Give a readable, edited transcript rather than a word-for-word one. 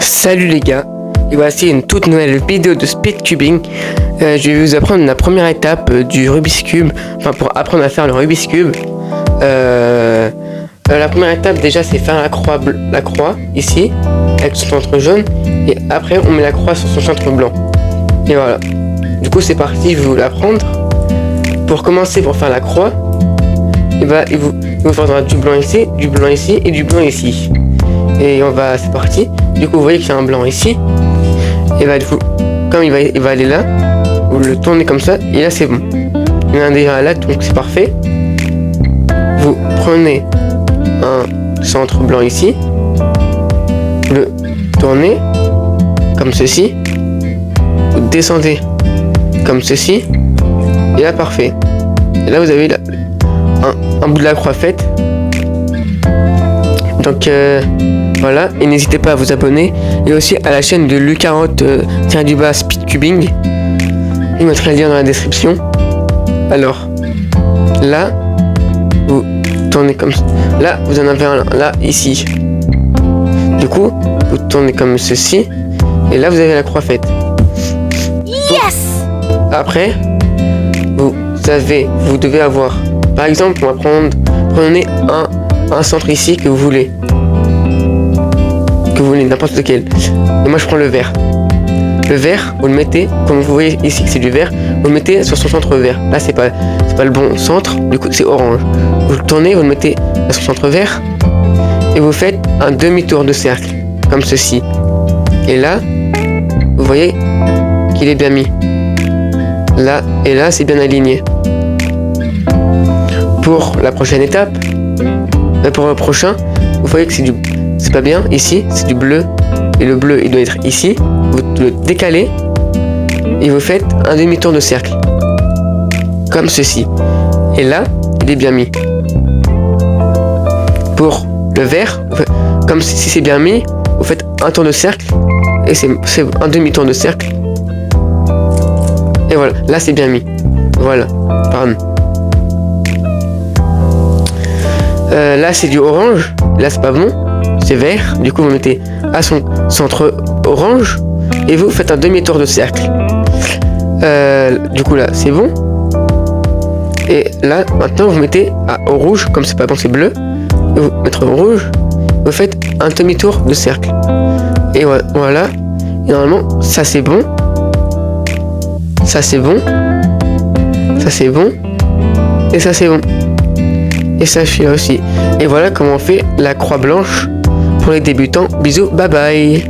Salut les gars, et voici une toute nouvelle vidéo de speedcubing. Je vais vous apprendre la première étape du Rubik's Cube, enfin pour apprendre à faire le Rubik's Cube. La première étape déjà c'est faire la croix ici, avec son centre jaune, et après on met la croix sur son centre blanc. Et voilà, du coup c'est parti, je vais vous l'apprendre. Pour commencer, pour faire la croix, il vous faudra du blanc ici et du blanc ici. Et c'est parti. Du coup, vous voyez qu'il y a un blanc ici. Et du coup, comme il va aller là, vous le tournez comme ça, et là c'est bon. Il y en a déjà là, donc c'est parfait. Vous prenez un centre blanc ici, vous le tournez comme ceci, vous descendez comme ceci, et là parfait. Et là vous avez un bout de la croix faite. Donc voilà, et n'hésitez pas à vous abonner et aussi à la chaîne de Lu40 speedcubing. Je mettrai le lien dans la description. Alors là vous tournez comme ça. Là vous en avez un là ici. Du coup vous tournez comme ceci et là vous avez la croix faite. Yes. Après vous devez avoir, par exemple, on va prenez un centre ici que vous voulez, n'importe lequel. Et moi je prends le vert. Le vert, vous le mettez, comme vous voyez ici que c'est du vert, vous le mettez sur son centre vert. Là c'est pas le bon centre, du coup c'est orange. Vous le tournez, vous le mettez à son centre vert et vous faites un demi-tour de cercle, comme ceci. Et là, vous voyez qu'il est bien mis. Là et là c'est bien aligné. Pour la prochaine étape, pour le prochain, vous voyez que c'est pas bien ici, c'est du bleu et le bleu il doit être ici. Vous le décalez et vous faites un demi-tour de cercle comme ceci. Et là, il est bien mis. Pour le vert, comme si c'est bien mis, vous faites un tour de cercle et c'est un demi-tour de cercle. Et voilà, là c'est bien mis. Voilà, pardon. Là c'est du orange, là c'est pas bon, c'est vert, du coup vous mettez à son centre orange et vous faites un demi-tour de cercle. Du coup là c'est bon. Et là maintenant vous mettez au rouge, comme c'est pas bon c'est bleu, et vous mettez au rouge, vous faites un demi-tour de cercle. Et voilà, et normalement ça c'est bon. Ça c'est bon. Ça c'est bon. Et ça c'est bon. Et ça celui-là aussi. Et voilà comment on fait la croix blanche pour les débutants. Bisous, bye bye.